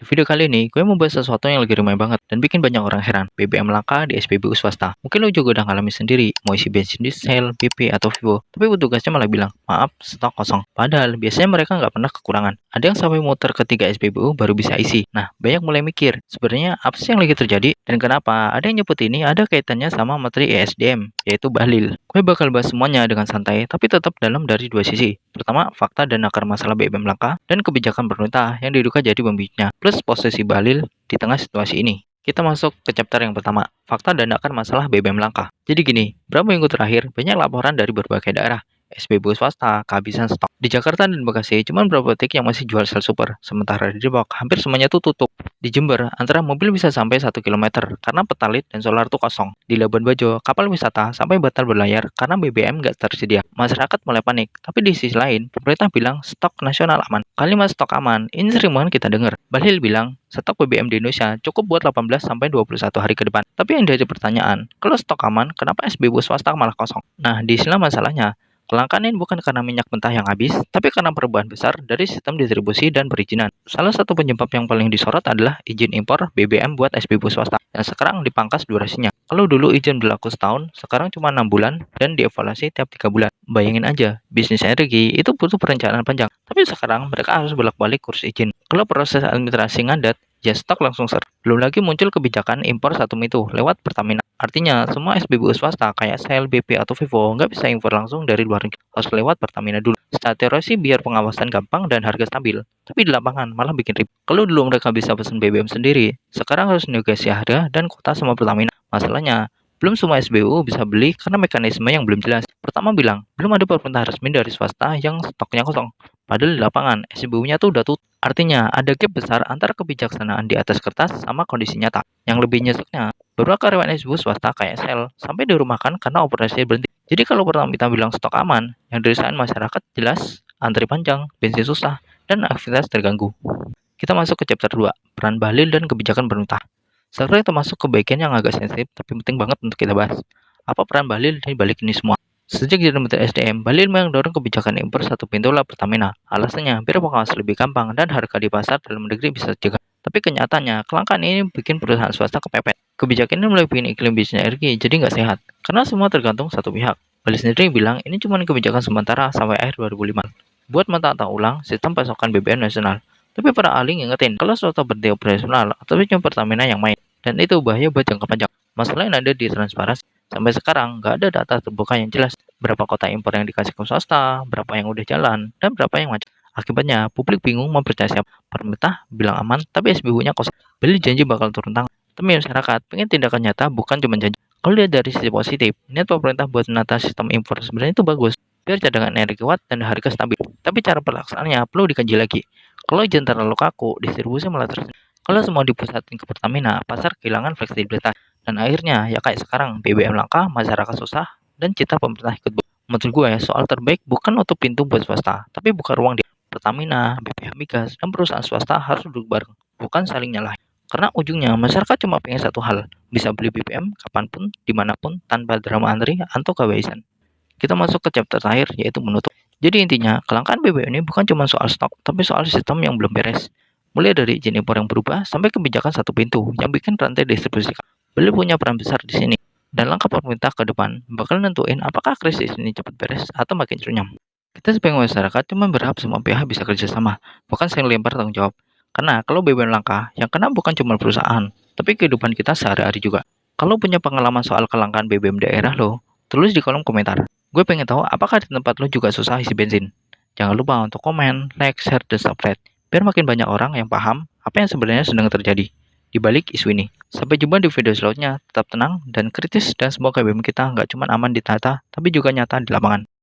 Di video kali ini, gue mau bahas sesuatu yang lagi ramai banget dan bikin banyak orang heran. BBM langka di SPBU swasta. Mungkin lo juga udah ngalamin sendiri, mau isi bensin di Shell, BP, atau Vivo. Tapi petugasnya malah bilang, maaf, stok kosong. Padahal biasanya mereka nggak pernah kekurangan. Ada yang sampai muter ke 3 SPBU baru bisa isi. Nah, banyak mulai mikir, sebenarnya apa sih yang lagi terjadi dan kenapa ada yang nyebut ini ada kaitannya sama Menteri ESDM, yaitu Bahlil. Gue bakal bahas semuanya dengan santai, tapi tetap dalam dari dua sisi. Pertama, fakta dan akar masalah BBM langka, dan kebijakan pemerintah yang diduga jadi pemicunya, plus posisi Bahlil di tengah situasi ini. Kita masuk ke chapter yang pertama, fakta dan akar masalah BBM langka. Jadi gini, beberapa minggu terakhir, banyak laporan dari berbagai daerah, SPBU swasta, kehabisan stok. Di Jakarta dan Bekasi, cuma beberapa titik yang masih jual sel super, sementara di Depok, hampir semuanya tuh tutup. Di Jember, antara mobil bisa sampai 1 kilometer karena petalit dan solar tuh kosong. Di Labuan Bajo, kapal wisata sampai batal berlayar karena BBM nggak tersedia. Masyarakat mulai panik, tapi di sisi lain, pemerintah bilang stok nasional aman. Kalimat stok aman, ini sering banget kita dengar. Bahlil bilang, stok BBM di Indonesia cukup buat 18-21 hari ke depan. Tapi yang jadi pertanyaan, kalau stok aman, kenapa SPBU swasta malah kosong? Nah, di sini masalahnya. Kelangkaan ini bukan karena minyak mentah yang habis, tapi karena perubahan besar dari sistem distribusi dan perizinan. Salah satu penyebab yang paling disorot adalah izin impor BBM buat SPBU swasta, yang sekarang dipangkas durasinya. Kalau dulu izin berlaku setahun, sekarang cuma 6 bulan dan dievaluasi tiap 3 bulan. Bayangin aja, bisnis energi itu butuh perencanaan panjang, tapi sekarang mereka harus bolak-balik kursus izin. Kalau proses administrasi ngadat, ya stok langsung ser. Belum lagi muncul kebijakan impor satu itu lewat Pertamina. Artinya, semua SPBU swasta kayak Shell, BP, atau Vivo nggak bisa impor langsung dari luar negeri. Harus lewat Pertamina dulu. Secara teori sih biar pengawasan gampang dan harga stabil. Tapi di lapangan malah bikin ribet. Kalau dulu mereka bisa pesan BBM sendiri, sekarang harus negosiasi harga dan kuota sama Pertamina. Masalahnya, belum semua SPBU bisa beli karena mekanisme yang belum jelas. Pertama bilang, belum ada permintaan resmi dari swasta yang stoknya kosong. Padahal di lapangan, SPBU-nya tuh udah tutup. Artinya, ada gap besar antara kebijaksanaan di atas kertas sama kondisi nyata. Yang lebih nyeseknya, beberapa karyawan SBU swasta kayak Shell sampai dirumahkan karena operasi berhenti. Jadi kalau Pertamina bilang stok aman, yang dirasain masyarakat jelas antri panjang, bensin susah, dan aktivitas terganggu. Kita masuk ke chapter 2, peran Bahlil dan kebijakan pemerintah. Sebenarnya termasuk ke bagian yang agak sensitif tapi penting banget untuk kita bahas. Apa peran Bahlil di balik ini semua? Sejak jadi Menteri SDM, Bahlil mendorong kebijakan impor satu pintu lewat Pertamina. Alasannya, biar pengawas lebih gampang dan harga di pasar dalam negeri bisa terjaga. Tapi kenyataannya, kelangkaan ini bikin perusahaan swasta kepepet. Kebijakan ini mulai bikin iklim bisnis energi jadi nggak sehat, karena semua tergantung satu pihak. Bahlil sendiri bilang ini cuma kebijakan sementara sampai akhir 2005. Buat menata ulang sistem pasokan BBM nasional. Tapi para ahli ngingetin, kalau swasta berhenti operasional, atau cuma Pertamina yang main. Dan itu bahaya buat jangka panjang. Masalah yang ada di transparansi. Sampai sekarang, nggak ada data terbuka yang jelas. Berapa kota impor yang dikasih ke swasta, berapa yang udah jalan, dan berapa yang macet. Akibatnya, publik bingung mempercaya siapa. Pemerintah bilang aman, tapi SBU-nya kosong. Beli janji bakal turun tangan. Tapi masyarakat pengen tindakan nyata, bukan cuma janji. Kalau lihat dari sisi positif, niat pemerintah buat menata sistem impor sebenarnya itu bagus. Biar cadangan energi kuat dan harga stabil. Tapi cara pelaksanaannya perlu dikaji lagi. Kalau izin terlalu kaku, distribusi malah terus. Kalau semua dipusatin ke Pertamina, pasar kehilangan fleksibilitas. Dan akhirnya, ya kayak sekarang, BBM langka, masyarakat susah, dan cita pemerintah ikut. Menurut gue, soal terbaik bukan nutup pintu buat swasta, tapi buka ruang di Pertamina, BPH Migas, dan perusahaan swasta harus duduk bareng, bukan saling nyalahin. Karena ujungnya, masyarakat cuma pengen satu hal, bisa beli BBM kapanpun, dimanapun, tanpa drama antri atau kehabisan. Kita masuk ke chapter terakhir, yaitu menutup. Jadi intinya, kelangkaan BBM ini bukan cuma soal stok, tapi soal sistem yang belum beres. Mulai dari izin impor yang berubah, sampai kebijakan satu pintu, yang bikin rantai distribusi. Beliau punya peran besar di sini. Dan langkah pemerintah ke depan bakal nentuin apakah krisis ini cepat beres atau makin runyam. Kita sebagai masyarakat cuma berharap semua pihak bisa kerjasama, bukan saling lempar tanggung jawab. Karena kalau BBM langka, yang kena bukan cuma perusahaan, tapi kehidupan kita sehari-hari juga. Kalau punya pengalaman soal kelangkaan BBM daerah lo, tulis di kolom komentar. Gue pengen tahu apakah di tempat lo juga susah isi bensin. Jangan lupa untuk komen, like, share, dan subscribe, biar makin banyak orang yang paham apa yang sebenarnya sedang terjadi di balik isu ini. Sampai jumpa di video selanjutnya, tetap tenang dan kritis dan semoga BBM kita nggak cuma aman di tata, tapi juga nyata di lapangan.